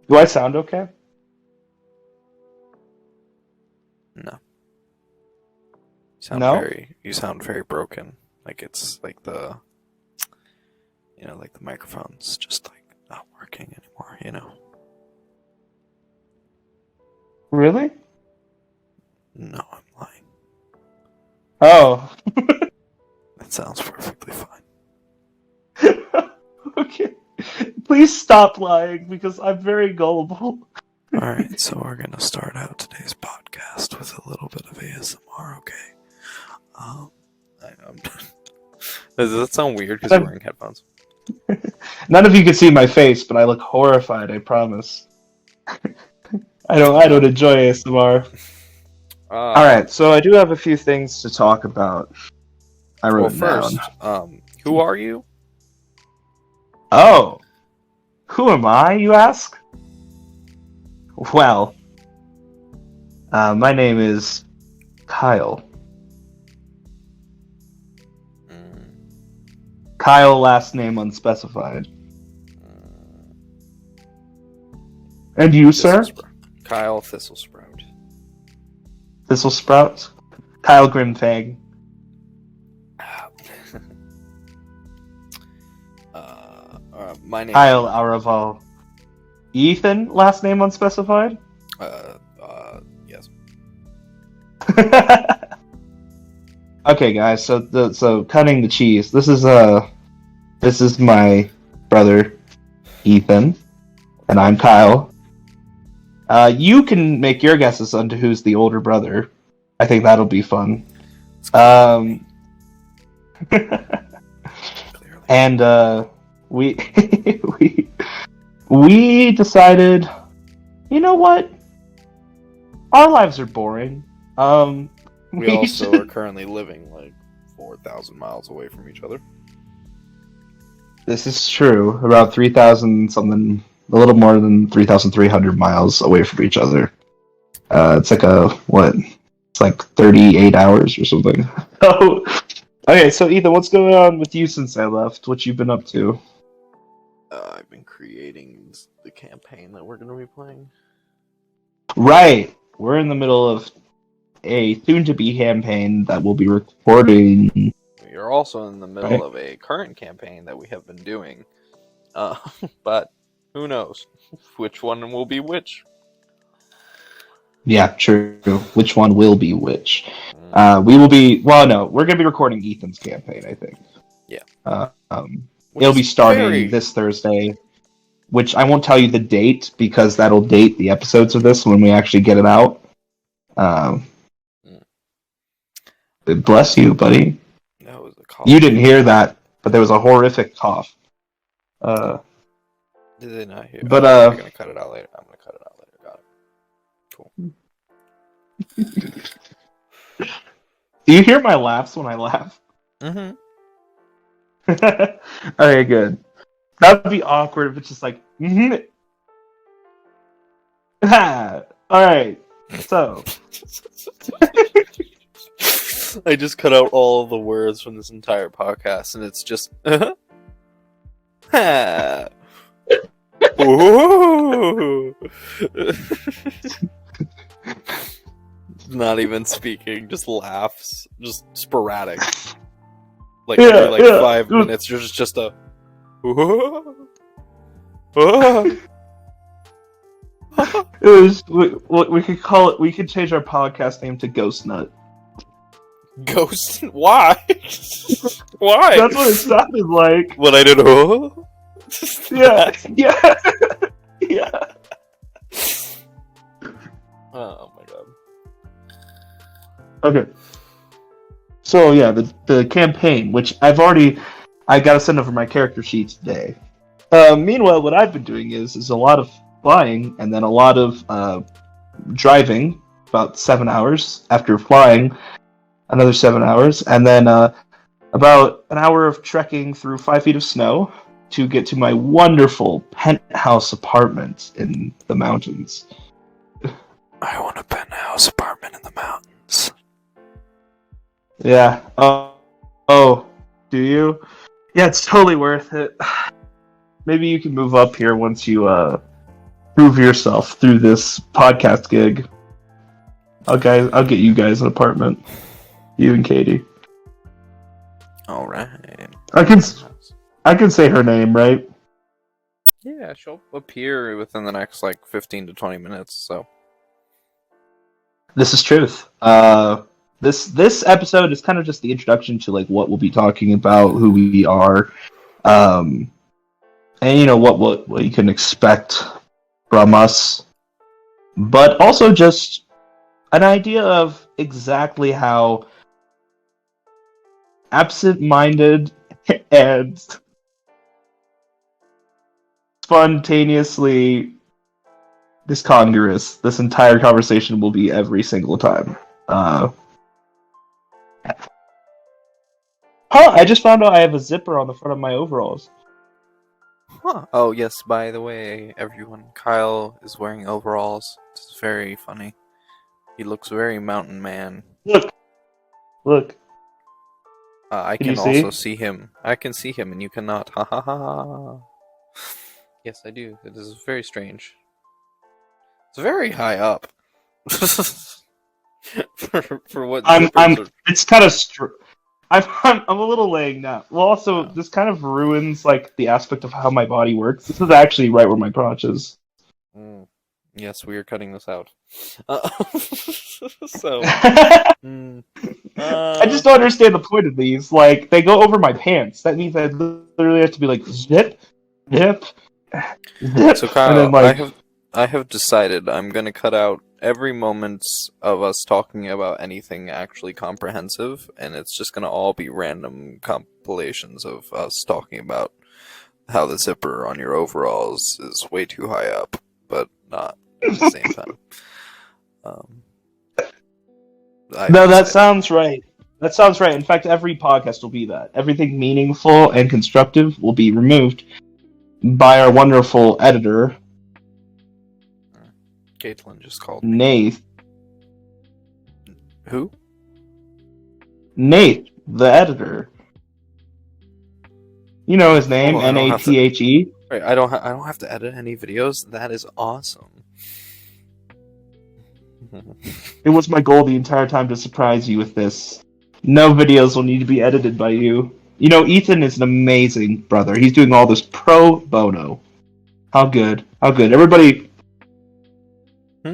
Do I sound okay? No. No? You sound very broken. Like it's like like the microphone's just like not working anymore. Really? No, I'm lying. Oh. That sounds perfectly fine. Okay. Please stop lying because I'm very gullible. Alright, so we're gonna start out today's podcast with a little bit of ASMR, okay? Um, does that sound weird because you're wearing headphones? None of you can see my face, but I look horrified, I promise. I don't enjoy ASMR. Alright, so I do have a few things to talk about. I wrote it down. First, who are you? Oh! Who am I, you ask? Well, my name is Kyle. Kyle, last name unspecified. And you, sir? Kyle Thistlesprout. Thistlesprout? Kyle Grimfang. My name. Kyle Araval. Ethan, last name unspecified? Yes. Okay, guys. So cutting the cheese. This is my brother, Ethan, and I'm Kyle. You can make your guesses onto who's the older brother. I think that'll be fun. And we we decided, you know what? Our lives are boring. We also are currently living like 4,000 miles away from each other. This is true. About 3,000 something, a little more than 3,300 miles away from each other. It's like It's like 38 hours or something. Oh, okay. So Ethan, what's going on with you since I left? What you've been up to? I've been creating the campaign that we're going to be playing. Right. We're in the middle of a soon-to-be campaign that we'll be recording. We are also in the middle of a current campaign that we have been doing. But who knows which one will be which? Yeah, true. Which one will be which? We will be. Well, no, we're going to be recording Ethan's campaign, I think. Yeah. It'll be starting this Thursday, which I won't tell you the date because that'll date the episodes of this when we actually get it out. Bless you, buddy. That was a cough. You didn't hear that, but there was a horrific cough. Did they not hear? But I'm gonna cut it out later. Got it. Cool. Do you hear my laughs when I laugh? Mm-hmm. Okay, good. That would be awkward if it's just like, mm-hmm. Alright, so. I just cut out all of the words from this entire podcast, and it's just. Ooh. Not even speaking, just laughs, just sporadic. Like every 5 minutes, there's just a. It was. We could call it. We could change our podcast name to Ghost Nut. Ghost? Why? Why? That's what it sounded like. What I did? Yeah. Yeah. Oh my god. Okay. So yeah, the campaign, which I got to send over my character sheet today. Meanwhile, what I've been doing is a lot of flying and then a lot of driving, about 7 hours after flying, another 7 hours, and then about an hour of trekking through 5 feet of snow to get to my wonderful penthouse apartment in the mountains. I want a penthouse apartment in the mountains. Yeah. Oh, do you? Yeah, it's totally worth it. Maybe you can move up here once you prove yourself through this podcast gig. I'll get you guys an apartment. You and Katie. All right. I can say her name, right? Yeah, she'll appear within the next 15 to 20 minutes. So This is truth. This episode is kind of just the introduction to what we'll be talking about, who we are, and what you can expect from us, but also just an idea of exactly how absent-minded and spontaneously discongruous this entire conversation will be every single time. I just found out I have a zipper on the front of my overalls. Huh. Oh, yes, by the way, everyone, Kyle is wearing overalls. It's very funny. He looks very mountain man. Look. I Can you can also see? see him. I can see him, and you cannot. Ha ha ha ha. Yes, I do. It is very strange. It's very high up. for what zippers are. It's kind of. I'm a little laying now. Well, also, this kind of ruins the aspect of how my body works. This is actually right where my crotch is. Yes, we are cutting this out. So. I just don't understand the point of these. They go over my pants. That means I literally have to be zip, zip, zip. So Kyle, and then, I have decided I'm gonna cut out every moment of us talking about anything actually comprehensive, and it's just gonna all be random compilations of us talking about how the zipper on your overalls is way too high up, but not at the same time. No, that sounds right. That sounds right. In fact, every podcast will be that. Everything meaningful and constructive will be removed by our wonderful editor, Caitlin just called me. Nath. Who? Nath, the editor. You know his name, Nathe. Right, I don't have to edit any videos. That is awesome. It was my goal the entire time to surprise you with this. No videos will need to be edited by you. You know, Ethan is an amazing brother. He's doing all this pro bono. How good. How good. Everybody,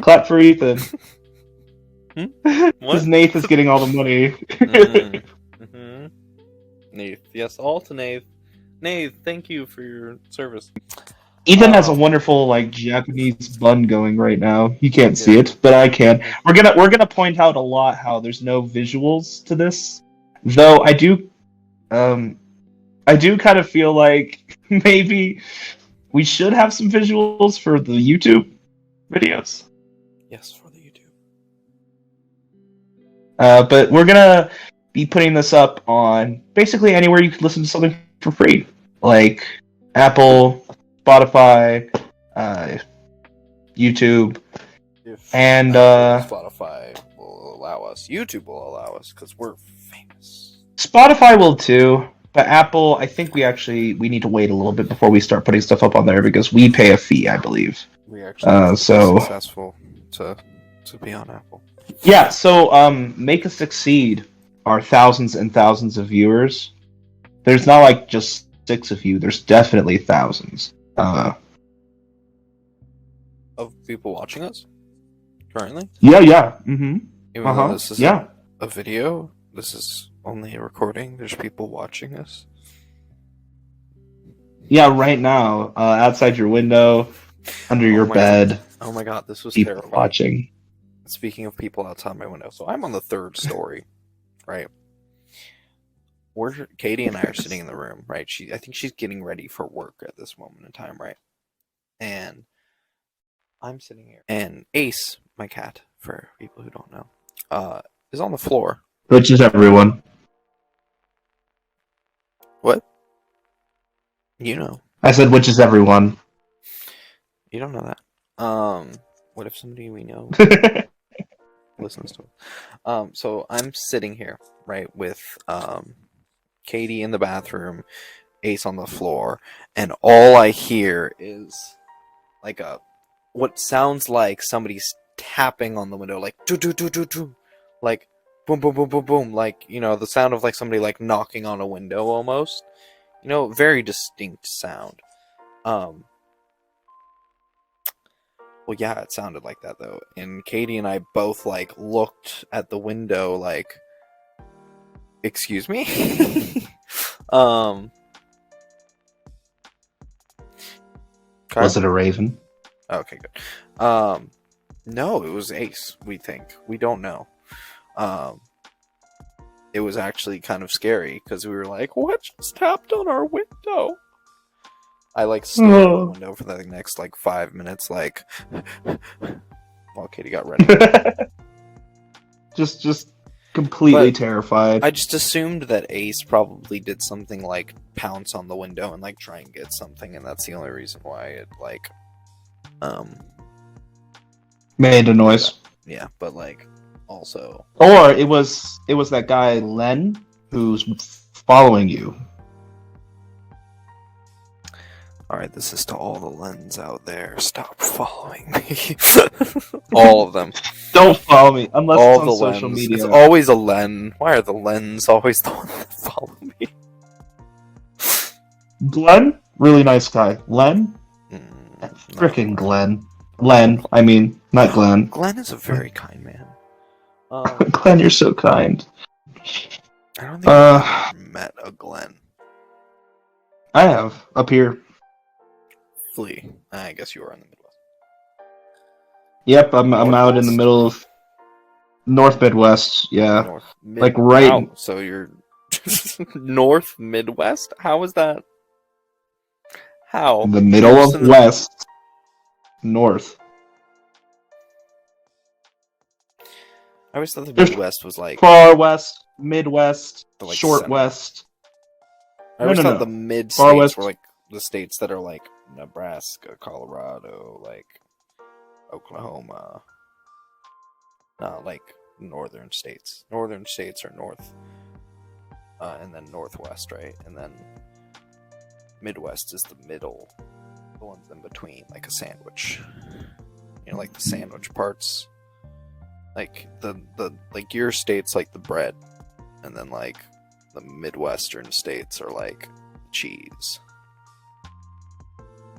clap for Ethan. Because Nath is getting all the money. Nath. Yes, all to Nath. Nath, thank you for your service. Ethan has a wonderful Japanese bun going right now. You can't see it, but I can. We're gonna point out a lot how there's no visuals to this, though I do kind of feel like maybe we should have some visuals for the YouTube videos. Yes, for the YouTube. But we're gonna be putting this up on basically anywhere you can listen to something for free, like Apple, Spotify, YouTube, and Spotify will allow us. YouTube will allow us because we're famous. Spotify will too, but Apple, I think we need to wait a little bit before we start putting stuff up on there because we pay a fee, I believe. We actually successful to be on Apple. Yeah, so Make Us Succeed are thousands and thousands of viewers. There's not just 6 of you. There's definitely thousands. Of people watching us currently? Yeah. Mm-hmm. Even though this is a video, this is only a recording. There's people watching us. Yeah, right now, outside your window, under your bed. God. Oh my god, this was people terrible. Watching. Speaking of people outside my window, so I'm on the 3rd story, right? Katie and I are sitting in the room, right? I think she's getting ready for work at this moment in time, right? And I'm sitting here, and Ace, my cat, for people who don't know, is on the floor. Which is everyone. What? You know. I said, which is everyone. You don't know that. What if somebody we know listens to it? So I'm sitting here, right, with Katie in the bathroom, Ace on the floor, and all I hear is a what sounds like somebody's tapping on the window, like do do do do do, like boom boom boom boom boom, like the sound of like somebody like knocking on a window almost. Very distinct sound. Well, yeah, it sounded like that though, and Katie and I both like looked at the window, like, excuse me. Was it a raven? Okay, good. No, it was Ace. We think. We don't know. It was actually kind of scary because we were like, "What just tapped on our window?" I like stared at the window for the next like 5 minutes, like while Katie got ready. just completely terrified. I just assumed that Ace probably did something like pounce on the window and like try and get something, and that's the only reason why it like made a noise. Yeah, but like also, or it was that guy Len who's following you. Alright, this is to all the Lens out there. Stop following me. All of them. Don't follow me unless all it's on the social Lens. media. It's always a Len. Why are the Lens always the ones that follow me? Glenn, really nice guy. Len, freaking Glenn. Len, I mean, not Glenn. Glenn is a very kind man. Glenn, you're so kind. I don't think I've ever met a Glenn. I have up here. Flea. I guess you are in the Midwest. Yep, I'm out in the middle of North Midwest. Yeah, like right. Wow, so you're North Midwest? How is that? How? The middle of West. North. I always thought the Midwest was like far west, Midwest, like short center. west. I always thought the mid far states west were like the states that are like Nebraska, Colorado, like Oklahoma. Not like northern states. Northern states are north, and then northwest, right? And then Midwest is the middle, the ones in between, like a sandwich. Like the sandwich parts. Like the like your state's like the bread, and then like the Midwestern states are like cheese.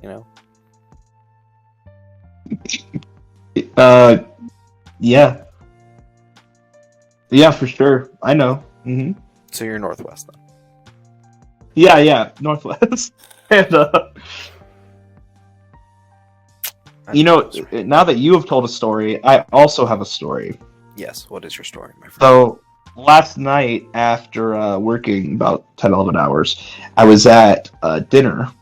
Yeah. Yeah, for sure. I know. Mm-hmm. So you're Northwest then? Yeah, Northwest. And now that you have told a story, I also have a story. Yes. What is your story, my friend? So last night, after working about 10, 11 hours, I was at dinner.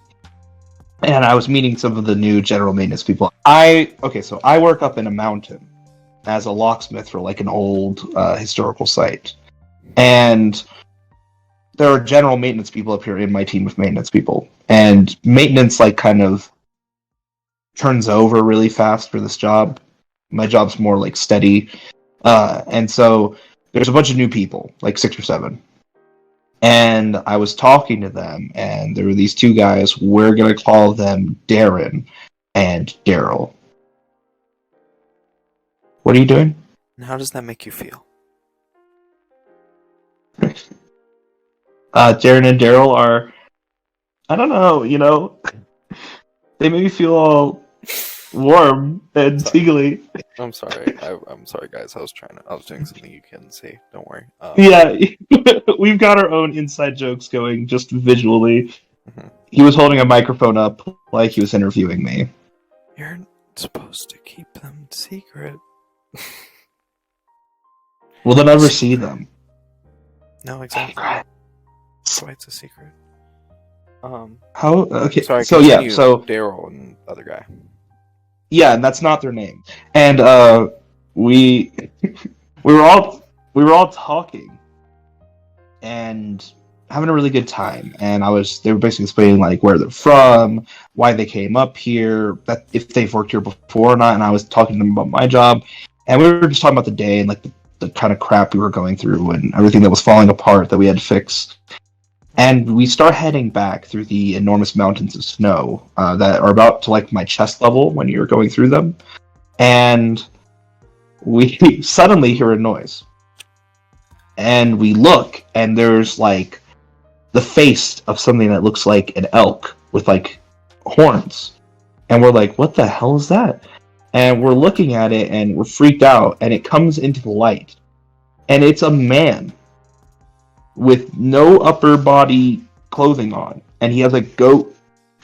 And I was meeting some of the new general maintenance people. So I work up in a mountain as a locksmith for like an old historical site. And there are general maintenance people up here in my team of maintenance people. And maintenance like kind of turns over really fast for this job. My job's more like steady. And so there's a bunch of new people, like 6 or 7. And I was talking to them, and there were these 2 guys. We're going to call them Darren and Daryl. What are you doing? And how does that make you feel? Darren and Daryl are, I don't know, they make me feel all warm and tingly. I'm sorry. I'm sorry, guys. I was doing something you couldn't see. Don't worry. Yeah, we've got our own inside jokes going just visually. Mm-hmm. He was holding a microphone up like he was interviewing me. You're supposed to keep them secret. We'll never see them. No, exactly. That's why it's a secret. How? Okay. Sorry. So yeah. So Daryl and the other guy. Yeah, and that's not their name. And we were all talking and having a really good time. And they were basically explaining like where they're from, why they came up here, that if they've worked here before or not. And I was talking to them about my job, and we were just talking about the day and like the kind of crap we were going through and everything that was falling apart that we had to fix. And we start heading back through the enormous mountains of snow that are about to like my chest level when you're going through them. And we suddenly hear a noise. And we look, and there's like the face of something that looks like an elk with like horns. And we're like, what the hell is that? And we're looking at it and we're freaked out, and it comes into the light. And it's a man with no upper body clothing on, and he has a goat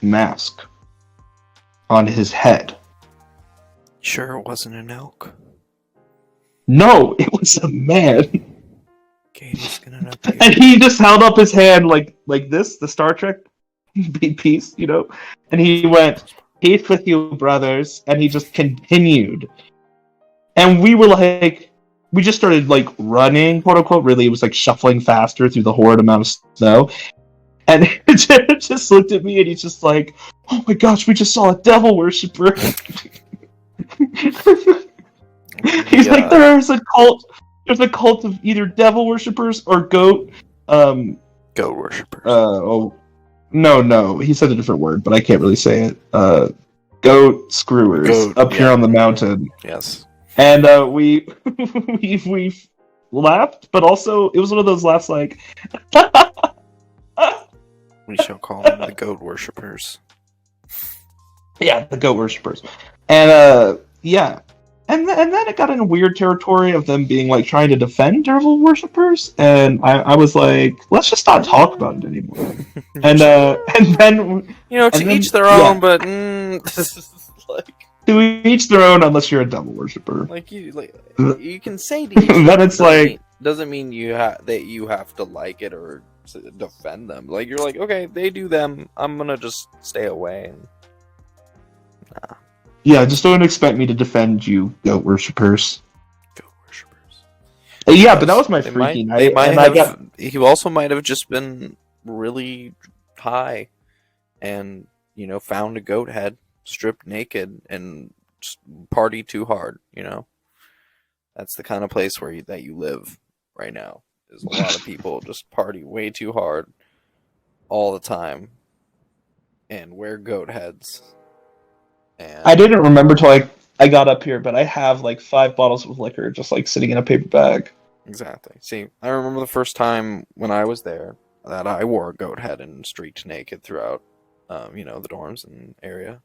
mask on his head. Sure, it wasn't an elk. No, it was a man. Katie's gonna appear. And he just held up his hand like this, the Star Trek peace, you know? And he went, "Peace with you, brothers," and he just continued. And we were like, we just started like running, quote unquote. Really, it was like shuffling faster through the horrid amount of snow. And Jared just looked at me and he's just like, "Oh my gosh, we just saw a devil worshiper." He's like, there's a cult of either devil worshippers or goat. Goat worshippers. No, he said a different word, but I can't really say it. Goat screwers up here on the mountain. Yes. And we laughed, but also it was one of those laughs like. We shall call them the goat worshippers. Yeah, the goat worshippers, and yeah. And then it got in weird territory of them being like trying to defend devil worshippers, and I was like, let's just not talk about it anymore. And then to each their own, but this is like to each their own unless you're a devil worshiper. You can say to each then it's like doesn't mean that you have to like it or defend them. Like you're like, okay, they do them, I'm gonna just stay away. And nah. Yeah, just don't expect me to defend you, goat worshippers. Goat worshippers. Yeah, but that was my freaky night. He also might have just been really high, and found a goat head, stripped naked, and just party too hard. That's the kind of place that you live right now. There's a lot of people just party way too hard all the time, and wear goat heads. And I didn't remember till I got up here, but I have like 5 bottles of liquor just like sitting in a paper bag. Exactly. See, I remember the first time when I was there that I wore a goat head and streaked naked throughout, the dorms and area.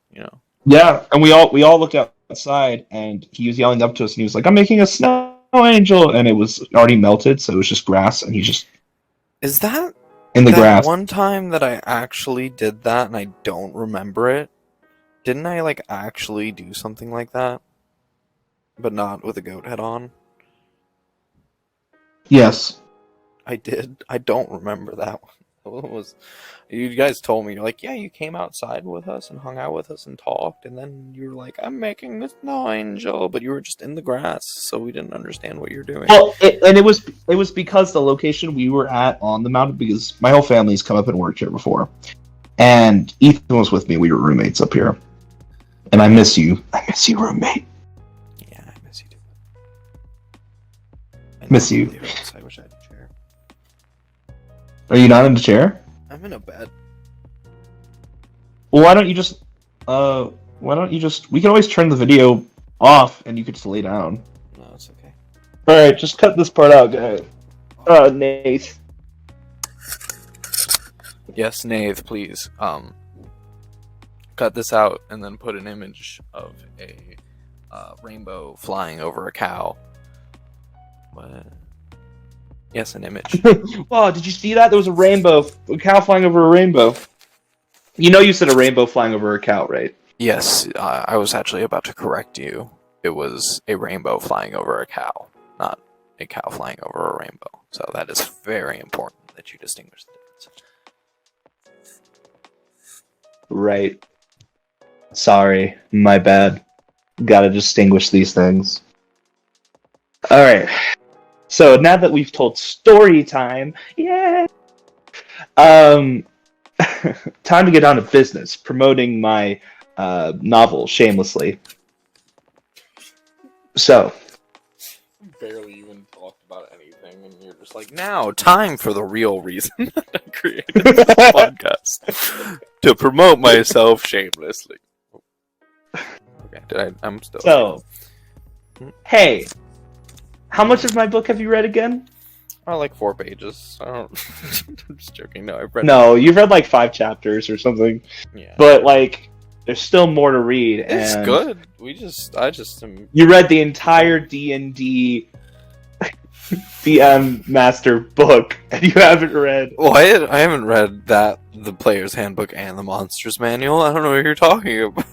Yeah, and we all looked outside, and he was yelling up to us, and he was like, "I'm making a snow angel," and it was already melted, so it was just grass, and he's just is that in the that grass. One time that I actually did that, and I don't remember it. Didn't I actually do something like that, but not with a goat head on? Yes, I did. I don't remember that one. What was you guys told me? You're like, yeah, you came outside with us and hung out with us and talked, and then you were like, I'm making this snow angel, but you were just in the grass, so we didn't understand what you're doing. Well, it was because the location we were at on the mountain, because my whole family's come up and worked here before, and Ethan was with me. We were roommates up here, and I miss you. I miss you, roommate. Yeah, I miss you too. Miss you. I wish I had a chair. Are you not in the chair? I'm in a bed. Well, why don't you just we can always turn the video off and you could just lay down. No, it's okay. Alright, just cut this part out, guys. Nate. Yes, Nath, please. Cut this out and then put an image of a rainbow flying over a cow. What? Yes, an image. Oh, did you see that? There was a cow flying over a rainbow. You said a rainbow flying over a cow, right? Yes, I was actually about to correct you. It was a rainbow flying over a cow, not a cow flying over a rainbow. So that is very important that you distinguish the difference. Right. Sorry, my bad. Gotta distinguish these things. Alright. So now that we've told story time, yeah. Time to get down to business, promoting my novel shamelessly. So, barely even talked about anything, and you're just like, now, time for the real reason that I created this podcast. To promote myself shamelessly. Okay, I'm still... So, hey, how much of my book have you read again? Oh, like 4 pages. I don't... I'm just joking. No, I've read... No, you've read like 5 chapters or something. Yeah. But, like, there's still more to read. It's and good. I just am... You read the entire D&D DM Master book, and you haven't read... Well, I haven't read the Player's Handbook and the Monster's Manual. I don't know what you're talking about.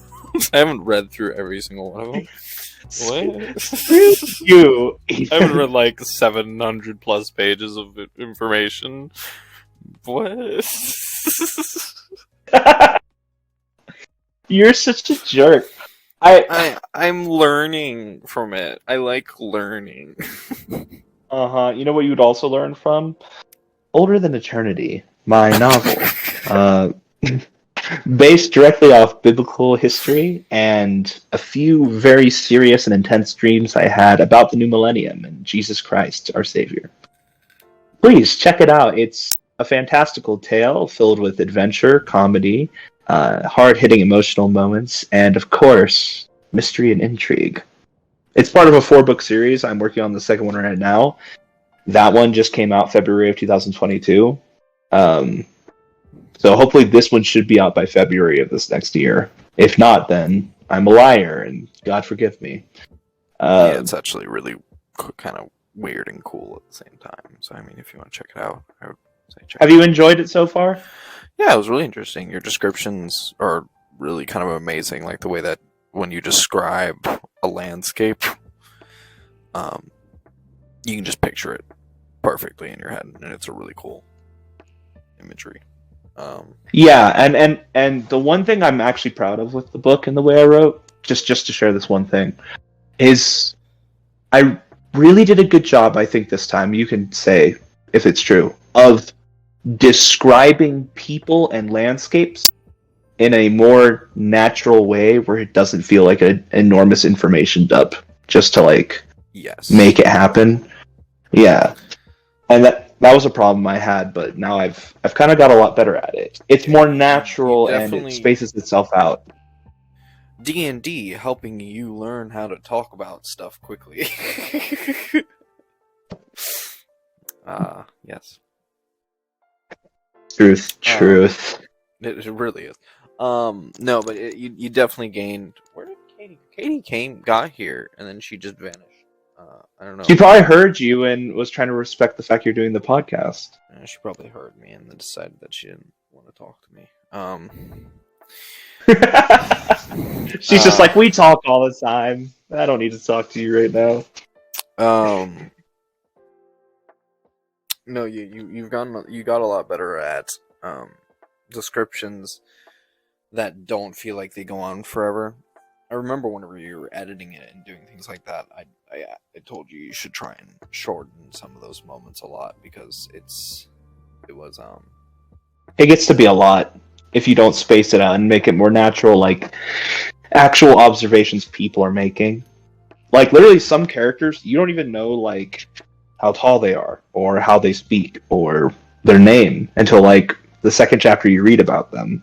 I haven't read through every single one of them. What? You. I haven't read like 700 plus pages of information. What? You're such a jerk. I'm learning from it. I like learning. You know what you would also learn from? Older Than Eternity, my novel. Based directly off biblical history and a few very serious and intense dreams I had about the new millennium and Jesus Christ, our Savior. Please check it out. It's a fantastical tale filled with adventure, comedy, hard-hitting emotional moments, and of course, mystery and intrigue. It's part of a 4-book series. I'm working on the second one right now. That one just came out February of 2022. So hopefully this one should be out by February of this next year. If not, then I'm a liar, and God forgive me. Yeah, it's actually really kind of weird and cool at the same time. So, I mean, if you want to check it out, I would say check it out. Have you enjoyed it so far? Yeah, it was really interesting. Your descriptions are really kind of amazing. Like the way that when you describe a landscape, you can just picture it perfectly in your head, and it's a really cool imagery. Yeah, and the one thing I'm actually proud of with the book and the way I wrote, just to share this one thing, is I really did a good job, I think, this time, you can say if it's true, of describing people and landscapes in a more natural way where it doesn't feel like an enormous information dump just to like make it happen. Yeah. And that was a problem I had, but now I've kind of got a lot better at it. It's more natural and it spaces itself out. D&D helping you learn how to talk about stuff quickly. Yes. Truth. It really is. No, but you definitely gained. Where did Katie? Katie got here, and then she just vanished. I don't know. She probably heard you and was trying to respect the fact you're doing the podcast. She probably heard me and then decided that she didn't want to talk to me. She's just like, we talk all the time. I don't need to talk to you right now. No, you got a lot better at descriptions that don't feel like they go on forever. I remember whenever you were editing it and doing things like that, I told you should try and shorten some of those moments a lot because it gets to be a lot if you don't space it out and make it more natural, like actual observations people are making. Like literally some characters you don't even know like how tall they are or how they speak or their name until like the second chapter you read about them.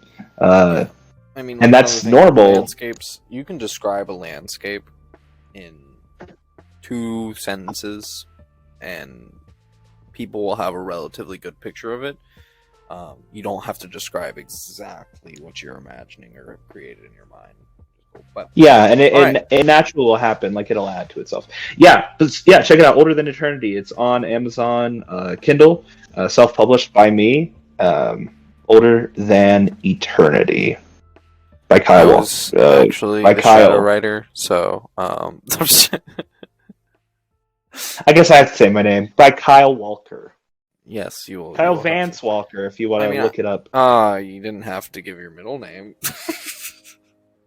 I mean, and that's normal. Landscapes, you can describe a landscape in 2 sentences, and people will have a relatively good picture of it. You don't have to describe exactly what you're imagining or have created in your mind. But, yeah, and it naturally will happen. Like it'll add to itself. Yeah, check it out. Older Than Eternity. It's on Amazon Kindle, self-published by me. Older Than Eternity. By Kyle. I was actually the shadow writer, so I guess I have to say my name. By Kyle Walker. Yes, you will. Kyle Vance Walker, if you want to look it up. You didn't have to give your middle name.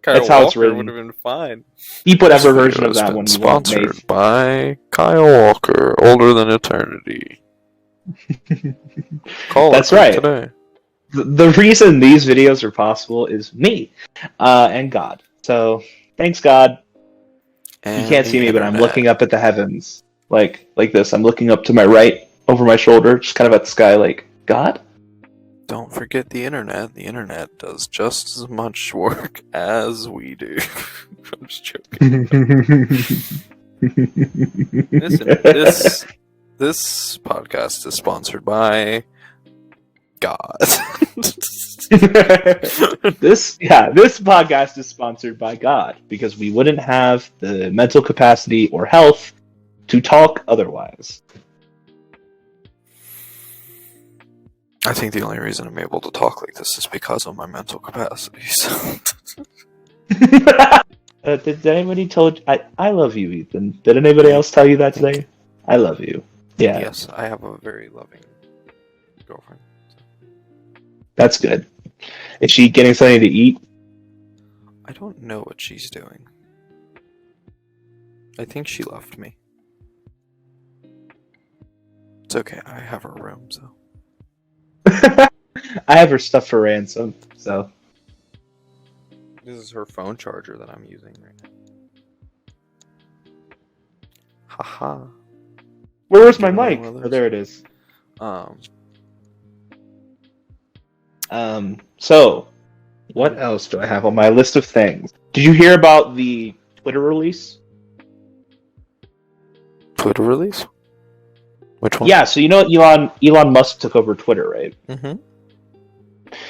Kyle That's how Walker it's written. Would have been fine. Keep whatever version of that one you want. Sponsored by Kyle Walker, Older Than Eternity. That's right. Today. The reason these videos are possible is me and God. So, thanks, God. And you can't see me, but I'm looking up at the heavens like this. I'm looking up to my right, over my shoulder, just kind of at the sky, like, God? Don't forget the internet. The internet does just as much work as we do. I'm just joking. Listen, this podcast is sponsored by God. This podcast is sponsored by God because we wouldn't have the mental capacity or health to talk otherwise. I think the only reason I'm able to talk like this is because of my mental capacities. Did anybody told I love you, Ethan? Did anybody else tell you that today? I love you. Yeah, Yes, I have a very loving girlfriend. that's good. Is she getting something to eat? I don't know what she's doing. I think she left me. It's okay, I have her room, so. I have her stuff for ransom, so. This is her phone charger that I'm using right now. Haha. Where was my Give her mic? one of Oh, those. there it is. Um, So, what else do I have on my list of things? Did you hear about the Twitter release? Twitter release? Which one? Yeah, so you know Elon Musk took over Twitter, right? Mm-hmm.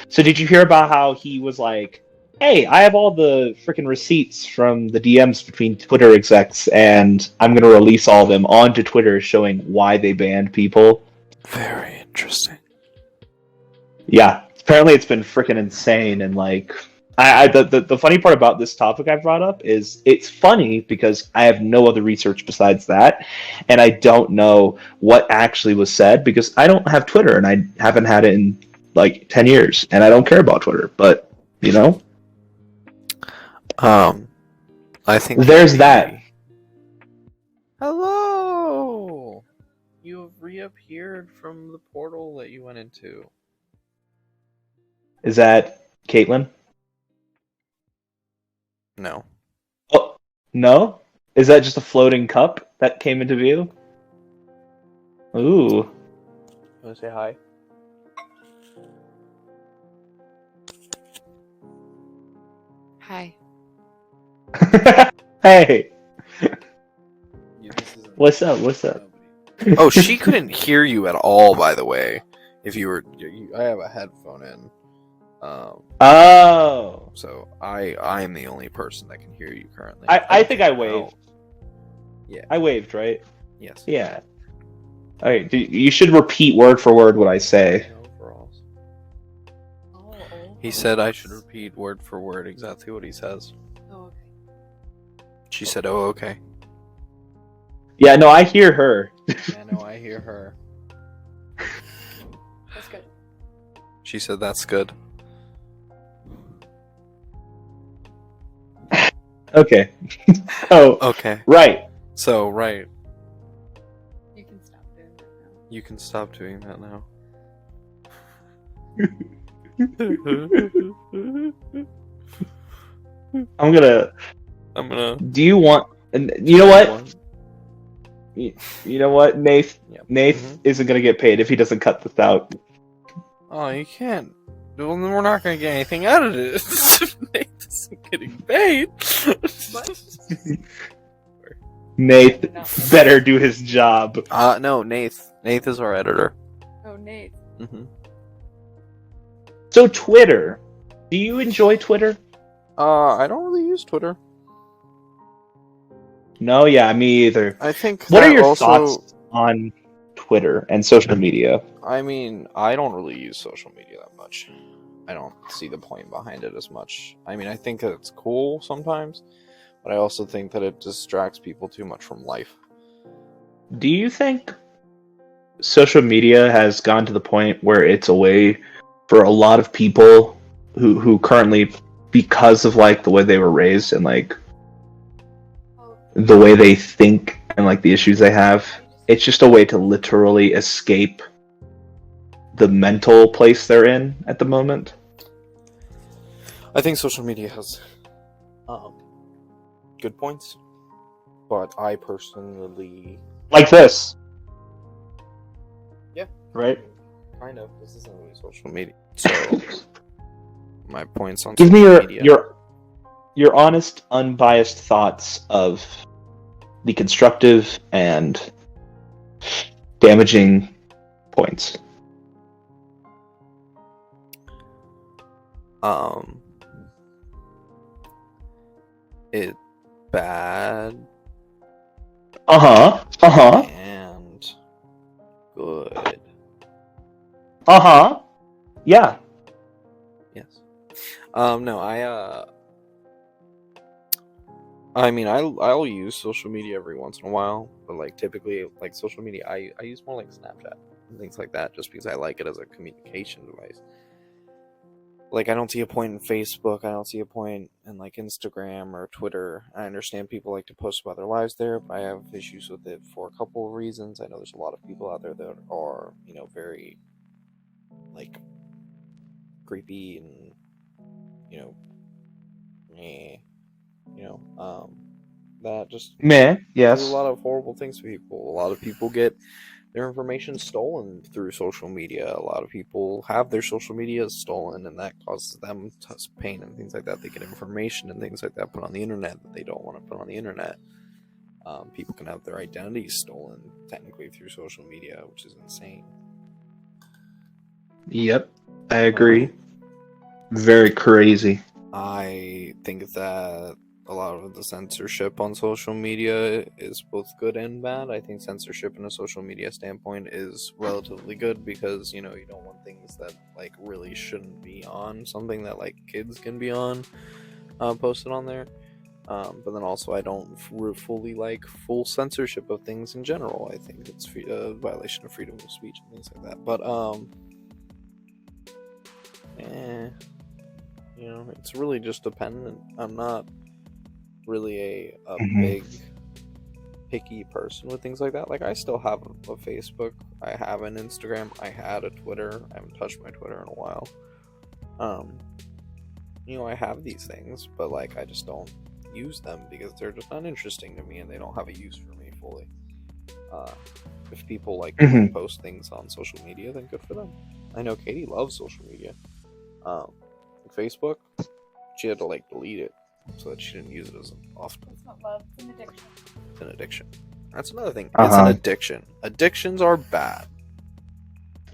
So did you hear about how he was like, "Hey, I have all the freaking receipts from the DMs between Twitter execs, and I'm going to release all of them onto Twitter, showing why they banned people." Very interesting. Yeah, apparently it's been freaking insane, and like, the funny part about this topic I brought up is it's funny because I have no other research besides that, and I don't know what actually was said because I don't have Twitter and I haven't had it in like 10 years, and I don't care about Twitter, but you know, I think there's maybe- that. Hello! You have reappeared from the portal that you went into. Is that Caitlin? No. Oh, no? Is that just a floating cup that came into view? Ooh. You want to say hi? Hi. Hey, This isn't- what's up? What's up? Oh, she couldn't hear you at all, by the way. If you were... I have a headphone in. Oh. So I'm the only person that can hear you currently. I think I Oh, waved. Yeah. I waved, right? Yes. Yeah. Alright, you should repeat word for word what I say. Overalls. Oh, He said I should repeat word for word exactly what he says. Oh, okay. She said, "Oh, okay." Yeah, no, I hear her. Yeah, no, I hear her. That's good. She said, "That's good." Okay. Oh, Okay. right. So, right. You can stop doing that now. You can stop doing that now. I'm gonna. I'm gonna. Do you want? And you know what? You know what? Nath Yep. Nath isn't gonna get paid if he doesn't cut this out. Oh, you can't. Well, then we're not gonna get anything out of it. Nate isn't getting paid. What? Nath No. better do his job. No, Nath. Nath is our editor. Oh, Nate. Mm-hmm. So Twitter. Do you enjoy Twitter? I don't really use Twitter. No, yeah, me either. I think. What are that your also, thoughts on Twitter and social media? I mean, I don't really use social media that much. I don't see the point behind it as much. I mean, I think that it's cool sometimes, but I also think that it distracts people too much from life. Do you think social media has gone to the point where it's a way for a lot of people who currently, because of like the way they were raised and like Oh, the way they think and like the issues they have, it's just a way to literally escape the mental place they're in at the moment? I think social media has good points, but I personally Like this. Yeah. Right? Kind of. This isn't really social media. So, my points on Give me social media. your honest, unbiased thoughts of the constructive and damaging points. It bad Uh-huh. Uh-huh. and good. Uh-huh. Yeah. Yes. No, I mean, I'll use social media every once in a while, but like typically, like social media, I use more like Snapchat and things like that, just because I like it as a communication device. Like, I don't see a point in Facebook, I don't see a point in like Instagram or Twitter. I understand people like to post about their lives there, but I have issues with it for a couple of reasons. I know there's a lot of people out there that are, very like creepy and that just Meh. do Yes. a lot of horrible things to people. A lot of people get their information stolen through social media. A lot of people have their social media stolen, and that causes them pain and things like that. They get information and things like that put on the internet that they don't want to put on the internet. People can have their identities stolen technically through social media, which is insane. Yep. I agree. Very crazy. I think that a lot of the censorship on social media is both good and bad. I think censorship in a social media standpoint is relatively good because, you don't want things that like really shouldn't be on, something that like kids can be on, posted on there. But then also I don't fully like full censorship of things in general. I think it's a violation of freedom of speech and things like that. But it's really just dependent. I'm not really a big picky person with things like that. Like, I still have a Facebook, I have an Instagram, I had a Twitter. I haven't touched my Twitter in a while. I have these things, but like I just don't use them because they're just not interesting to me and they don't have a use for me fully. If people like to post things on social media, then good for them. I know Katie loves social media. Facebook, she had to like delete it so that she didn't use it as often. It's not love, it's an addiction. It's an addiction. That's another thing. It's an addiction. Addictions are bad.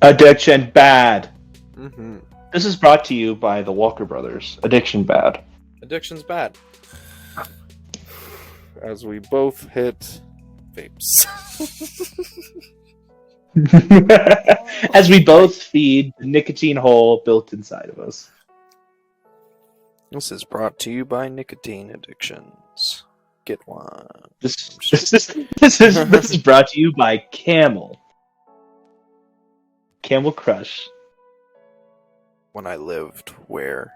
Addiction bad. Mm-hmm. This is brought to you by the Walker Brothers. Addiction bad. Addiction's bad. As we both hit vapes. As we both feed the nicotine hole built inside of us. This is brought to you by nicotine addictions. Get one. This is brought to you by Camel. Camel Crush. When I lived where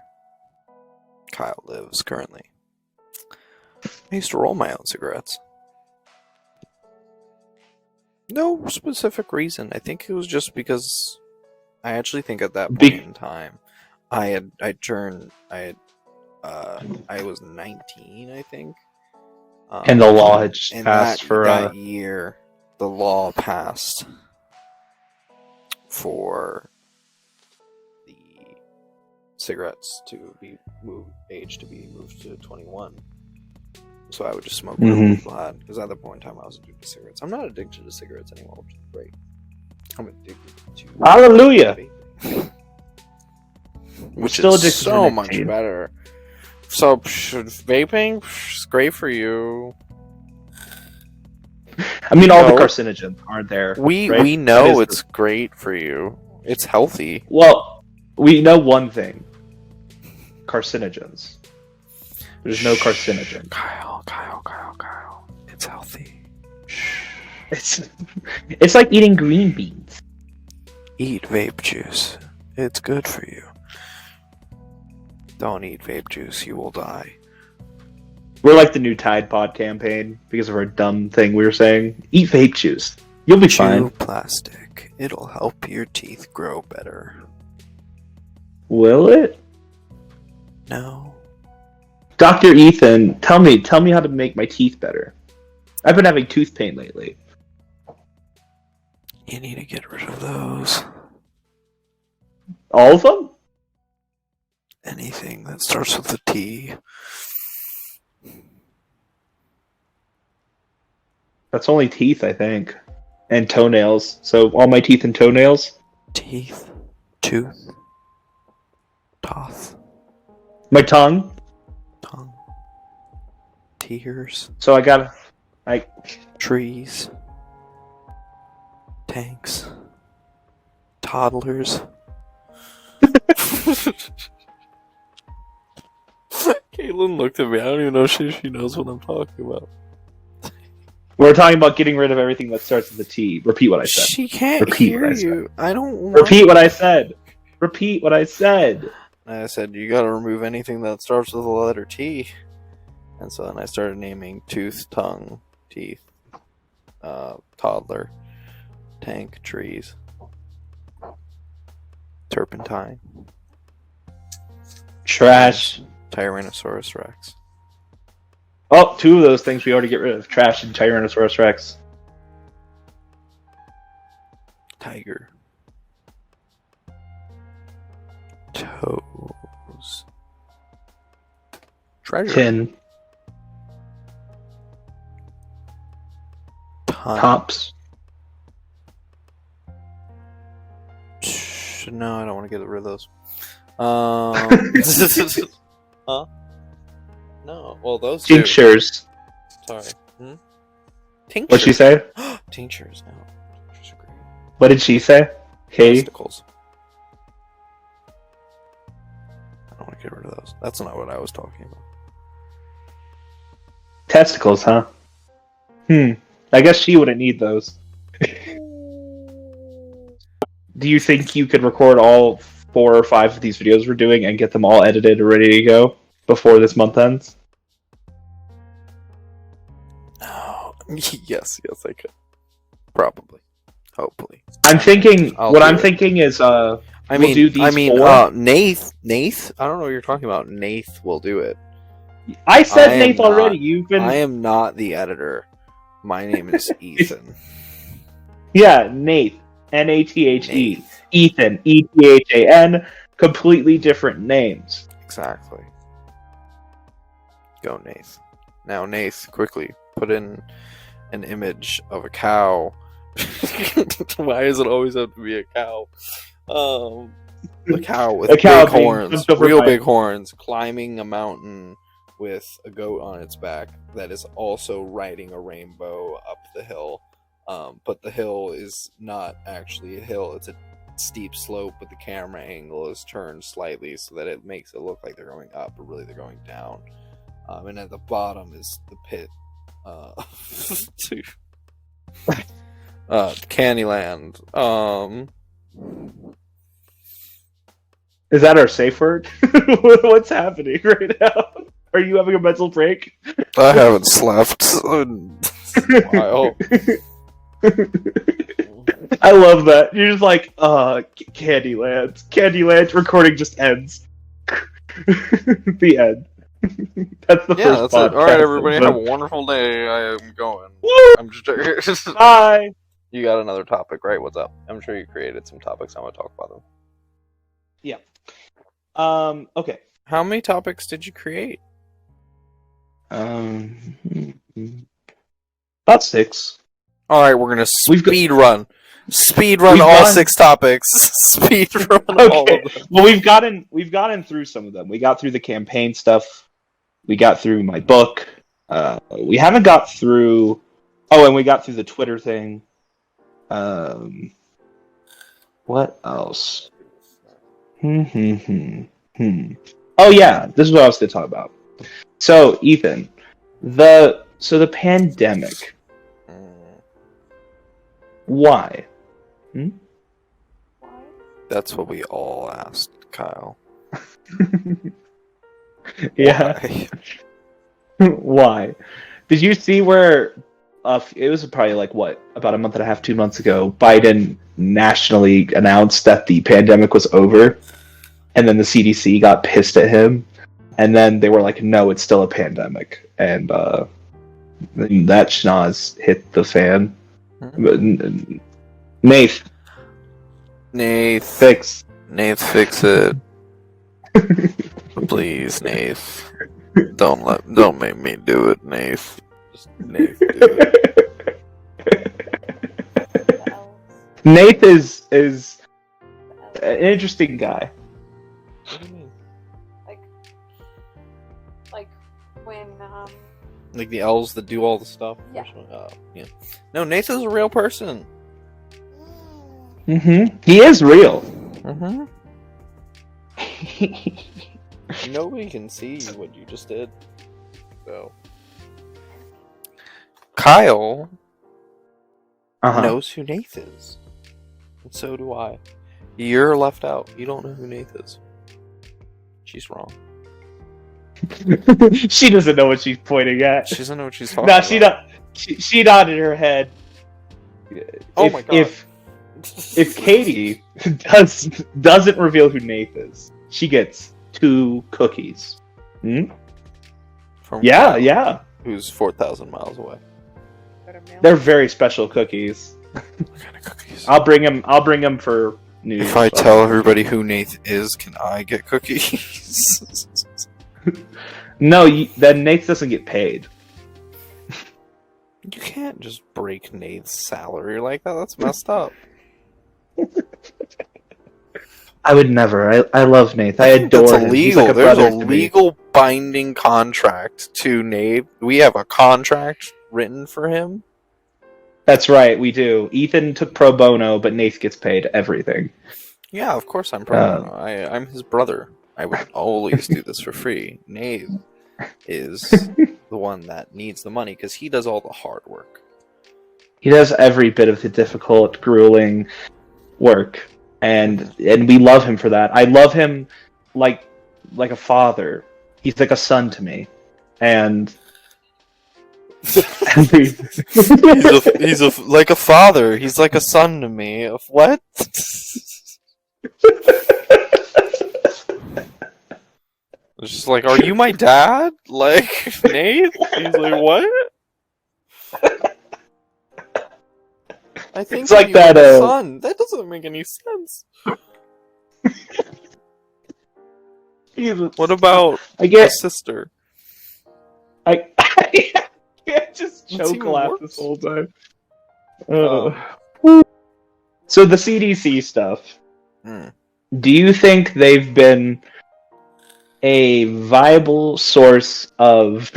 Kyle lives currently, I used to roll my own cigarettes. No specific reason. I think it was just because I actually think at that point in time, I was 19, I think. And the law had just passed that year. The law passed for the cigarettes to be moved to 21. So I would just smoke whatever people had. Because at that point in time, I was addicted to cigarettes. I'm not addicted to cigarettes anymore, which is great. I'm addicted to Hallelujah! Which still is addicted so to much nicotine. better. So, vaping is great for you. I mean, all the carcinogens aren't there. We right? know it's great for you. It's healthy. Well, we know one thing. Carcinogens. There's no carcinogen. Kyle. It's healthy. It's like eating green beans. Eat vape juice. It's good for you. Don't eat vape juice. You will die. We're like the new Tide Pod campaign because of our dumb thing we were saying. Eat vape juice. You'll be fine. Chew plastic. It'll help your teeth grow better. Will it? No. Dr. Ethan, tell me how to make my teeth better. I've been having tooth pain lately. You need to get rid of those. All of them? Anything that starts with a T. That's only teeth, I think. And toenails. So all my teeth and toenails. Teeth. Tooth. Toth. My tongue. Tongue. Tears. So I got Trees. Tanks. Toddlers. Caitlin looked at me. I don't even know if she knows what I'm talking about. We're talking about getting rid of everything that starts with a T. Repeat what I said. She can't Repeat hear what I said. you. I don't want... Repeat what I said. Repeat what I said. I said, you gotta remove anything that starts with the letter T. And so then I started naming tooth, tongue, teeth, toddler, tank, trees, turpentine, Trash. Tyrannosaurus Rex. Oh, two of those things we already get rid of. Trash and Tyrannosaurus Rex. Tiger. Toes. Treasure. Tin. Ton. Tops. No, I don't want to get rid of those. Huh? No. Well, those two. Tinctures. Sorry. Tinctures. What'd she say? Tinctures. No. Tinctures are great. What did she say? Hey. Testicles. I don't want to get rid of those. That's not what I was talking about. Testicles, huh? I guess she wouldn't need those. Do you think you could record all 4 or 5 of these videos we're doing and get them all edited and ready to go before this month ends? No. Yes, I could. Probably. Hopefully. I'm thinking. I'll What do I'm it. thinking is, I we'll mean, do these 4. Nath. I don't know what you're talking about. Nath will do it. I said I am Nath already. not- You've been. I am not the editor. My name is Ethan. Yeah, Nath. Nathe. Nath. Ethan. Ethan. Completely different names. Exactly. Go, Nath. Now, Nath, quickly put in an image of a cow. Why does it always have to be a cow? A cow with A cow big being horns, jumped over real by- big horns, climbing a mountain with a goat on its back that is also riding a rainbow up the hill. But the hill is not actually a hill; it's a steep slope, but the camera angle is turned slightly so that it makes it look like they're going up, but really they're going down. And at the bottom is the pit. Candyland. Is that our safe word? What's happening right now? Are you having a mental break? I haven't slept in a while. I love that. You're just like, Candyland. Candyland recording just ends. The end. That's the Yeah, first that's it. All right, podcast. everybody, have a wonderful day. I am going. Woo! I'm just. Bye. You got another topic, right? What's up? I'm sure you created some topics. I'm gonna talk about them. Okay. How many topics did you create? About 6. All right, we're gonna We've got- speed run. Speed run We've all gone- 6 topics. Speed run all Okay. of them. Well, we've gotten through some of them. We got through the campaign stuff. We got through my book. We haven't got through. Oh, and we got through the Twitter thing. What else? Oh yeah, this is what I was going to talk about. So, Ethan, the pandemic. Why? Why? That's what we all asked, Kyle. Yeah. Why? Why? Did you see where it was probably like about a month and a half, 2 months ago, Biden nationally announced that the pandemic was over, and then the CDC got pissed at him, and then they were like, no, it's still a pandemic, and then that schnoz hit the fan. Nath, Nath, fix. fix it. Please, Nath. Don't make me do it, Nath. Just Nath, do it. The elves. Nath is The elves. an interesting guy. What do you mean? Like when Like the elves that do all the stuff? Yeah. Yeah. No, Nath is a real person. Mm-hmm. He is real. Mm-hmm. Nobody can see what you just did. So. Kyle Uh-huh. knows who Nath is. And so do I. You're left out. You don't know who Nath is. She's wrong. She doesn't know what she's pointing at. She doesn't know what she's talking No, about. she not. She nodded her head. Oh If- my god. If Katie doesn't reveal who Nath is, she gets 2 cookies. Hmm? From Yeah, Kyle, yeah. Who's 4,000 miles away. They're very special cookies. What kind of cookies? I'll bring them for New Year's. If I tell everybody who Nath is, can I get cookies? No, then Nath doesn't get paid. You can't just break Nath's salary like that. That's messed up. I would never. I love Nath. I adore That's him. He's illegal. like a There's brother a to me. legal binding contract to Nath. We have a contract written for him. That's right, we do. Ethan took pro bono, but Nath gets paid everything. Yeah, of course I'm proud. I'm his brother. I would always do this for free. Nath is the one that needs the money because he does all the hard work. He does every bit of the difficult, grueling work, and we love him for that. I love him like a father. He's like a son to me, and He's like a father. He's like a son to me. What? It's just like, are you my dad? Like, Nate? He's like, what? I think It's like you're that, my son. That doesn't make any sense. What about I a get sister? I can't just It's choke even laugh worse. this whole time. Oh. So the CDC stuff. Hmm. Do you think they've been a viable source of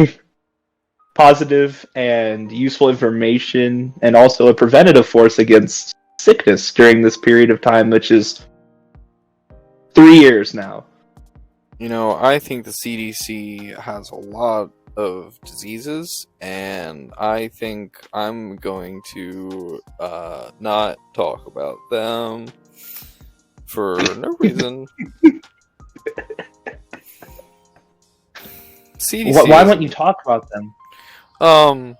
positive and useful information, and also a preventative force against sickness during this period of time, which is 3 years now? You know, I think the CDC has a lot of diseases, and I think I'm going to not talk about them for no reason. CDC. Why won't you talk about them? Um,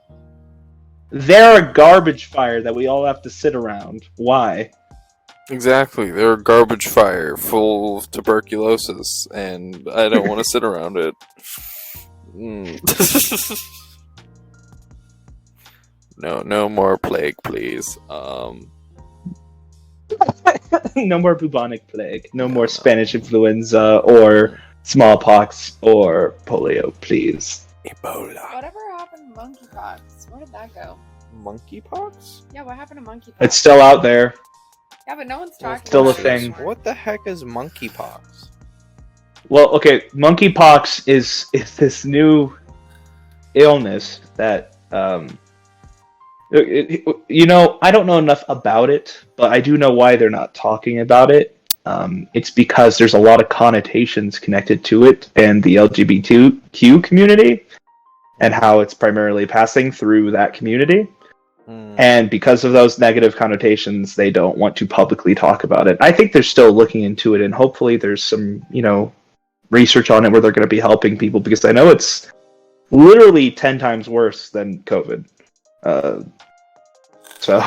They're a garbage fire that we all have to sit around. Why? exactly. They're a garbage fire full of tuberculosis, and I don't want to sit around it. Mm. No more plague, please. No more bubonic plague. No more Spanish influenza or smallpox or polio, please. Ebola. Whatever happened to monkeypox? Where did that go? Monkeypox? Yeah, what happened to monkeypox? It's still out there. Yeah, but no one's talking Still a about thing. it. What the heck is monkeypox? Well, okay, monkeypox is this new illness that you know, I don't know enough about it, but I do know why they're not talking about it. It's because there's a lot of connotations connected to it and the LGBTQ community, and how it's primarily passing through that community. And because of those negative connotations, they don't want to publicly talk about it. I think they're still looking into it, and hopefully there's some, you know, research on it where they're going to be helping people, because I know it's literally 10 times worse than COVID. So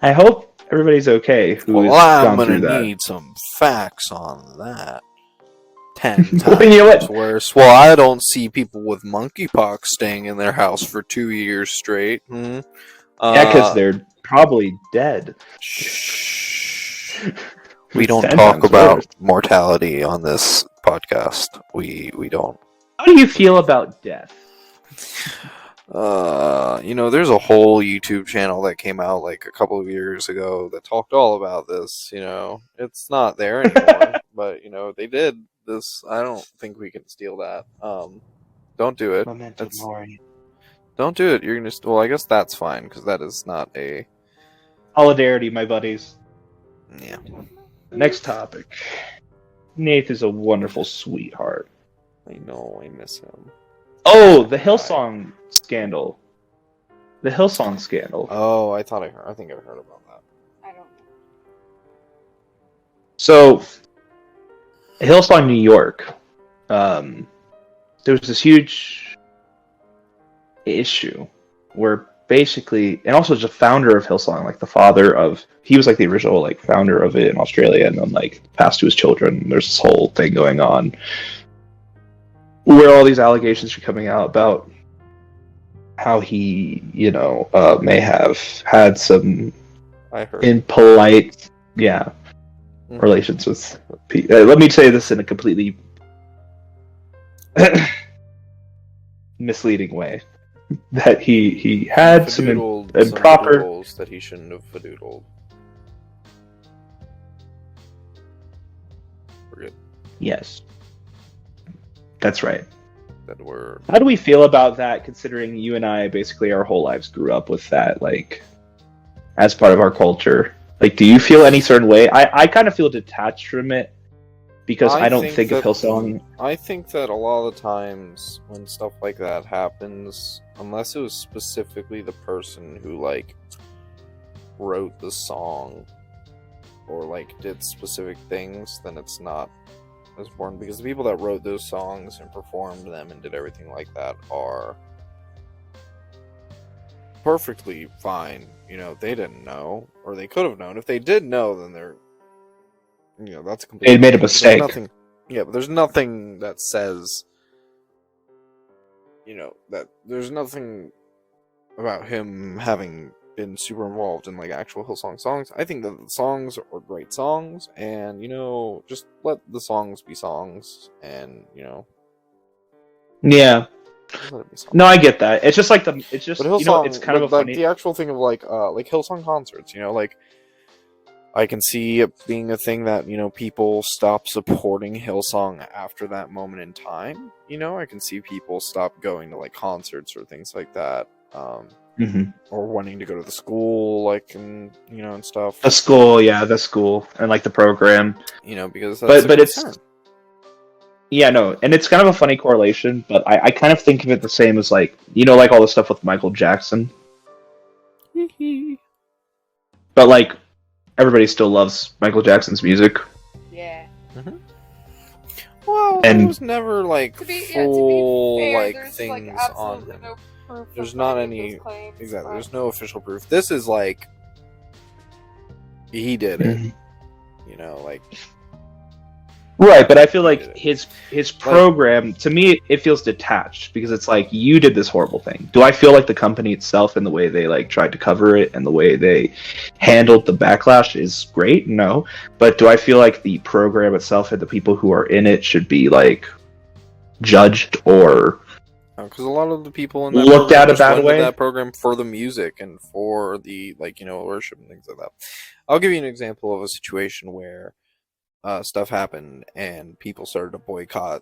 I hope everybody's okay who's Well, I'm gone through gonna that. need some facts on that. 10 Well, you know what? times worse. Well, I don't see people with monkeypox staying in their house for 2 years straight. Yeah, because they're probably dead. Shh. We don't 10 talk times about worse. mortality on this podcast. We don't. How do you feel about death? There's a whole YouTube channel that came out like a couple of years ago that talked all about this. It's not there anymore, but they did this. I don't think we can steal that. Don't do it. Memento It's- mori. Don't do it. You're gonna. Well, I guess that's fine because that is not a. Solidarity, my buddies. Yeah. Next topic. Nath is a wonderful sweetheart. I know. I miss him. Oh, the Hillsong scandal. The Hillsong scandal. Oh, I think I've heard about that. I don't know. So, Hillsong, New York. There was this huge issue where basically, and also just a founder of Hillsong, like the father of, he was like the original like founder of it in Australia, and then like passed to his children. There's this whole thing going on where all these allegations are coming out about how he, may have had some I heard. impolite, Mhm. relations with people. Let me say this in a completely misleading way. That he had some Fadoodled improper. doodles that he shouldn't have fadoodled. We're good. Yes, that's right. That were. How do we feel about that, considering you and I basically our whole lives grew up with that, like, as part of our culture? Like, do you feel any certain way? I kind of feel detached from it because I don't think of Hillsong. I think that a lot of the times when stuff like that happens, unless it was specifically the person who like wrote the song or like did specific things, then it's not as important, because the people that wrote those songs and performed them and did everything like that are perfectly fine. They didn't know, or they could have known. If they did know, then they're that's a complete. They made a There's mistake. nothing, but there's nothing that says, that there's nothing about him having been super involved in like actual Hillsong songs. I think that the songs are great songs, and just let the songs be songs, and Yeah. just let it be songs. No, I get that. It's just like it's just But Hillsong, it's kind of a like funny. the actual thing of like Hillsong concerts. Like I can see it being a thing that people stop supporting Hillsong after that moment in time. I can see people stop going to like concerts or things like that, Mhm. or wanting to go to the school, like and stuff. The school, and like the program. Because that's But a it's concern. no, and it's kind of a funny correlation. But I kind of think of it the same as like like all the stuff with Michael Jackson. But like everybody still loves Michael Jackson's music. Yeah. Well, And- there was never like To be full fair, like there's things like on absolutely him. no proof There's of not any of any- those claims, Exactly. but- There's no official proof. This is like he did it. Mhm. Like Right, but I feel like his program, to me, it feels detached because it's like you did this horrible thing. Do I feel like the company itself and the way they like tried to cover it and the way they handled the backlash is great? No, but do I feel like the program itself and the people who are in it should be like judged or because a lot of the people in that looked program at a just bad went to way? that program for the music and for the worship and things like that. I'll give you an example of a situation where stuff happened and people started to boycott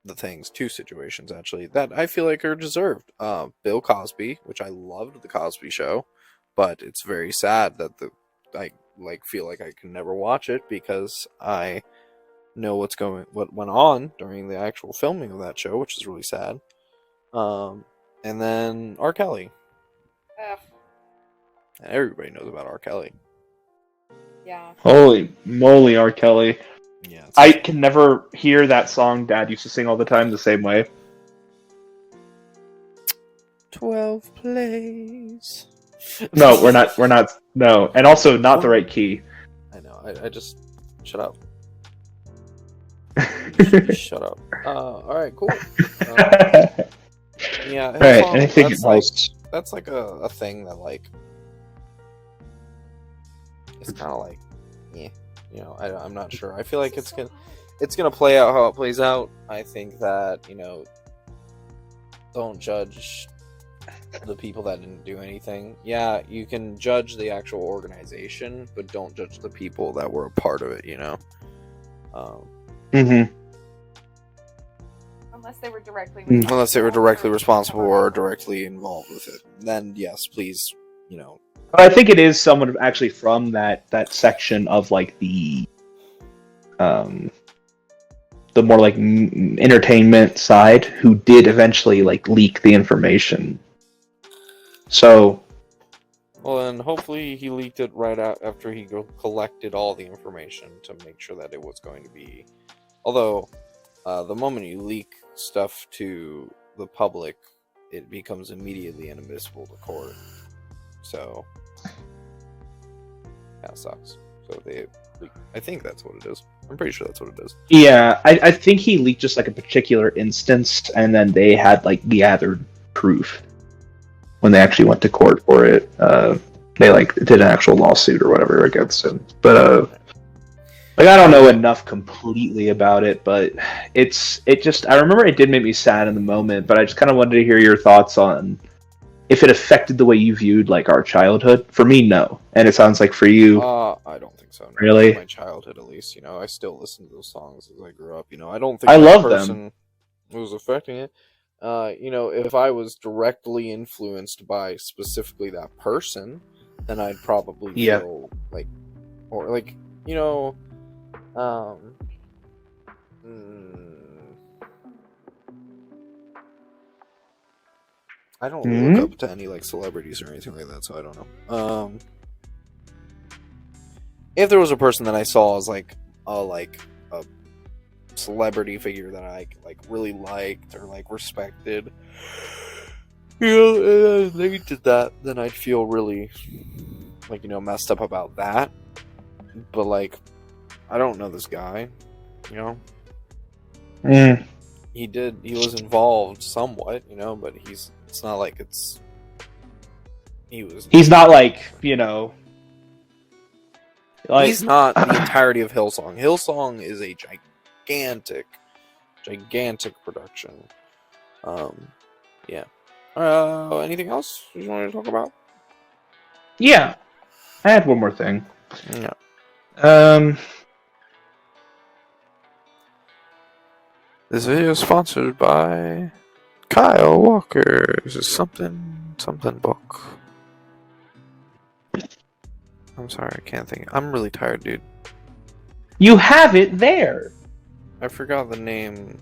the things. Two situations actually that I feel like are deserved. Bill Cosby, which I loved the Cosby Show, but it's very sad that I feel like I can never watch it because I know what went on during the actual filming of that show, which is really sad. And then R. Kelly. Ugh, And everybody knows about R. Kelly. yeah. Holy moly, R. Kelly. Yeah. I can never hear that song Dad used to sing all the time the same way. 12 plays. No, we're not, no. And also not the right key. I know. I just shut up. Shut up. Alright, cool. Yeah. Alright, Hillsong, anything that's else? that's like a thing that like it's kind of like, yeah, I'm not sure. I feel like it's gonna play out how it plays out. I think that don't judge the people that didn't do anything. Yeah, you can judge the actual organization, but don't judge the people that were a part of it. Mm-hmm. Unless they were directly Unless they were directly responsible or directly involved with it, then yes, please, But I think it is someone actually from that section of like the more like entertainment side who did eventually like leak the information. So, well, and hopefully he leaked it right out after he collected all the information to make sure that it was going to be. Although, the moment you leak stuff to the public, it becomes immediately inadmissible to court. So, that sucks. So I think that's what it is. I'm pretty sure that's what it is. yeah, I think he leaked just like a particular instance, and then they had like gathered proof when they actually went to court for it. They like did an actual lawsuit or whatever against him. But like I don't know enough completely about it, but it just I remember it did make me sad in the moment, but I just kind of wanted to hear your thoughts on if it affected the way you viewed like our childhood. For me, no, and it sounds like for you, I don't think so. No. Really? My childhood, at least, I still listen to those songs as I grew up. I don't think I that love person was affecting it. If I was directly influenced by specifically that person, then I'd probably feel like, or like, I don't look up to any like celebrities or anything like that, so I don't know. If there was a person that I saw as like a celebrity figure that I like really liked or like respected, they did that, then I'd feel really like messed up about that. But like, I don't know this guy, He was involved somewhat, but it's not like he's not like he's not the entirety of Hillsong. Hillsong is a gigantic production. Yeah. Anything else you want to talk about? Yeah, I had one more thing. Yeah. This video is sponsored by Kyle Walker's something book. I'm sorry, I can't think. I'm really tired, dude. You have it there. I forgot the name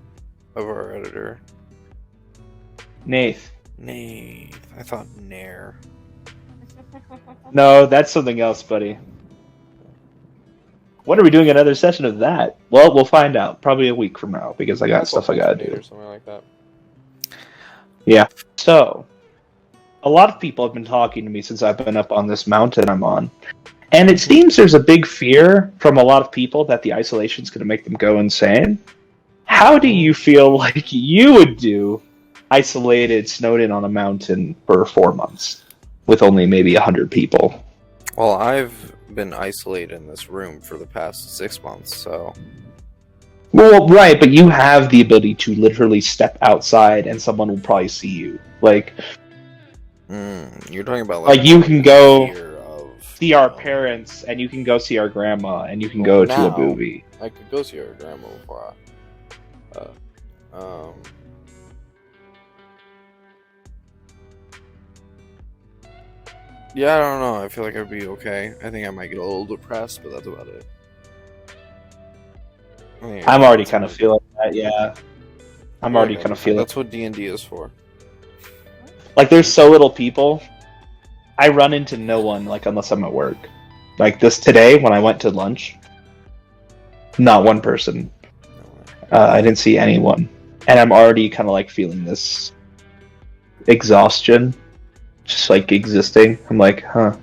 of our editor. Nath. I thought Nair. No, that's something else, buddy. When are we doing another session of that? Well, we'll find out. Probably a week from now, because I got stuff I gotta do. Or something like that. Yeah. So, a lot of people have been talking to me since I've been up on this mountain I'm on. And it seems there's a big fear from a lot of people that the isolation is going to make them go insane. How do you feel like you would do isolated, snowed in on a mountain for 4 months with only maybe 100 people? Well, I've been isolated in this room for the past 6 months, so... Well, right, but you have the ability to literally step outside and someone will probably see you. Like... you're talking about like you can go of, see our parents, and you can go see our grandma, and you can go to a movie. I could go see our grandma before yeah, I don't know. I feel like I'd be okay. I think I might get a little depressed, but that's about it. I'm already kind of feeling that, yeah. I'm already kind of feeling that's what D&D is for. Like, there's so little people. I run into no one, like, unless I'm at work. Like, this today, when I went to lunch, not one person. I didn't see anyone. And I'm already kind of, like, feeling this exhaustion. Just, like, existing. I'm like, huh.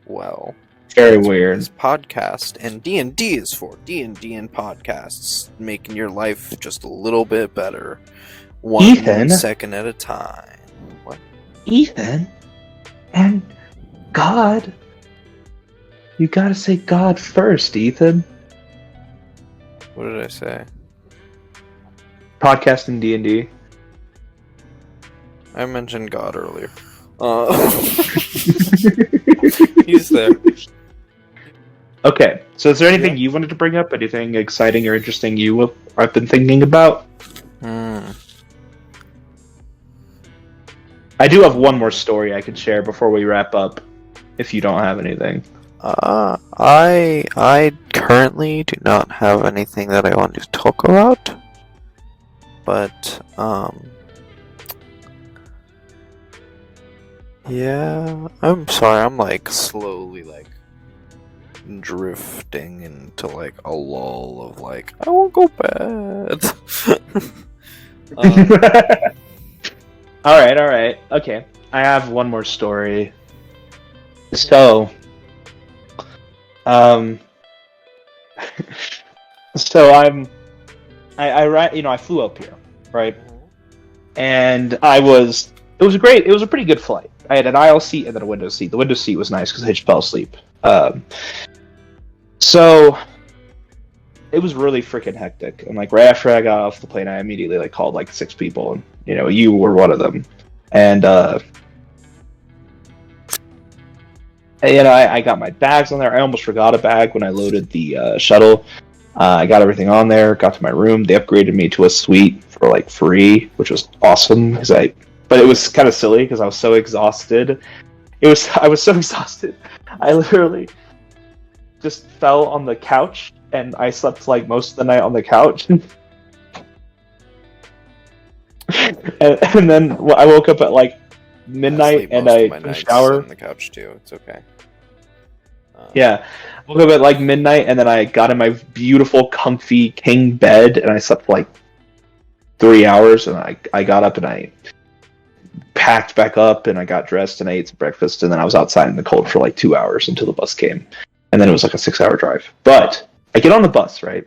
Well, very weird. This podcast, and D&D is for D&D and podcasts, making your life just a little bit better. One second at a time. What? Ethan and God You gotta say God first, Ethan. What did I say? Podcasting D&D. I mentioned God earlier. He's there. Okay, so is there anything you wanted to bring up? Anything exciting or interesting I've been thinking about? I do have one more story I could share before we wrap up, if you don't have anything. I currently do not have anything that I want to talk about, but yeah, I'm sorry. I'm like slowly like drifting into like a lull of like I won't go bad. All right. Okay, I have one more story. So, so I flew up here, right? And it was a pretty good flight. I had an aisle seat and then a window seat. The window seat was nice because I just fell asleep. So it was really freaking hectic. And like right after I got off the plane, I immediately like called like 6 people, and you were one of them. And I got my bags on there. I almost forgot a bag when I loaded the shuttle. I got everything on there. Got to my room. They upgraded me to a suite for like free, which was awesome. But it was kind of silly because I was so exhausted. I was so exhausted. I literally just fell on the couch and I slept like most of the night on the couch. and then I woke up at like midnight and I took a shower on the couch too. It's okay. Yeah, I woke up at like midnight and then I got in my beautiful, comfy king bed and I slept for like 3 hours, and I got up and I packed back up and I got dressed and I ate some breakfast, and then I was outside in the cold for like 2 hours until the bus came, and then it was like a 6-hour drive. But I get on the bus, right?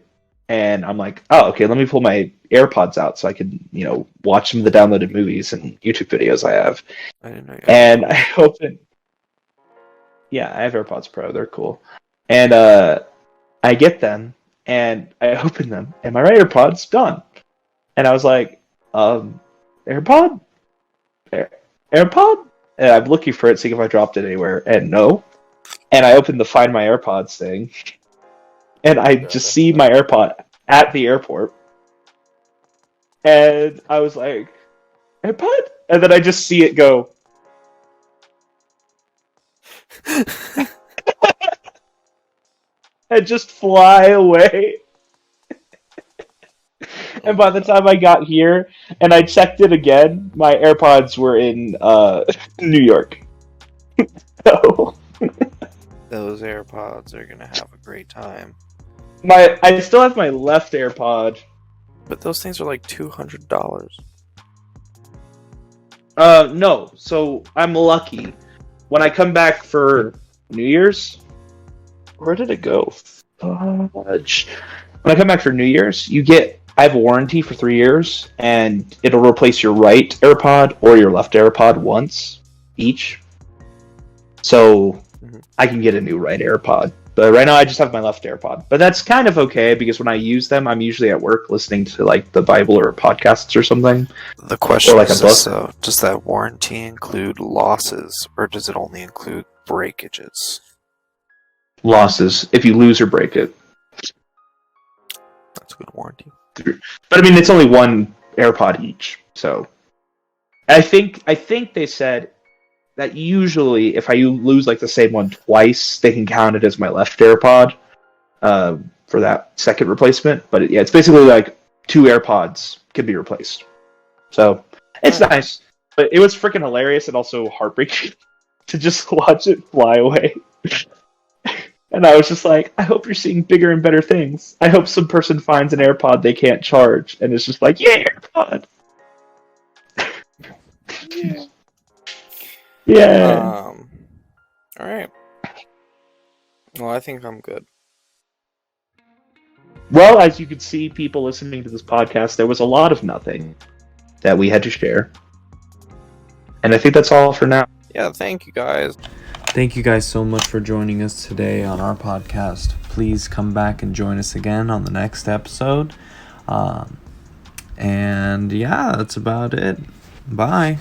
And I'm like, oh, okay, let me pull my AirPods out so I can, watch some of the downloaded movies and YouTube videos I have. I didn't know. And I open. Yeah, I have AirPods Pro. They're cool. And I get them and I open them, and my right AirPod's gone. And I was like, AirPod? AirPod? And I'm looking for it, seeing if I dropped it anywhere, and no. And I opened the Find My AirPods thing, and I just see my AirPod at the airport. And I was like, AirPod? And then I just see it go. And just fly away. And by the time I got here and I checked it again, my AirPods were in New York. So Those AirPods are gonna have a great time. I still have my left AirPod. But those things are like $200. No. So I'm lucky. When I come back for New Year's, where did it go? Fudge. When I come back for New Year's, I have a warranty for 3 years, and it'll replace your right AirPod or your left AirPod once each. So I can get a new right AirPod. But right now I just have my left AirPod. But that's kind of okay, because when I use them, I'm usually at work listening to like the Bible or podcasts or something. The question like is this, though, does that warranty include losses, or does it only include breakages? Losses, if you lose or break it. That's a good warranty. But I mean, it's only one AirPod each, so I think they said that usually if I lose like the same one twice, they can count it as my left AirPod for that second replacement. But it's basically like 2 AirPods can be replaced, so it's nice. But it was freaking hilarious and also heartbreaking to just watch it fly away. And I was just like, I hope you're seeing bigger and better things. I hope some person finds an AirPod they can't charge, and it's just like, yeah, AirPod. Yeah. All right. Well, I think I'm good. Well, as you could see, people listening to this podcast, there was a lot of nothing that we had to share. And I think that's all for now. Yeah, thank you guys. Thank you guys so much for joining us today on our podcast. Please come back and join us again on the next episode. And yeah, that's about it. Bye.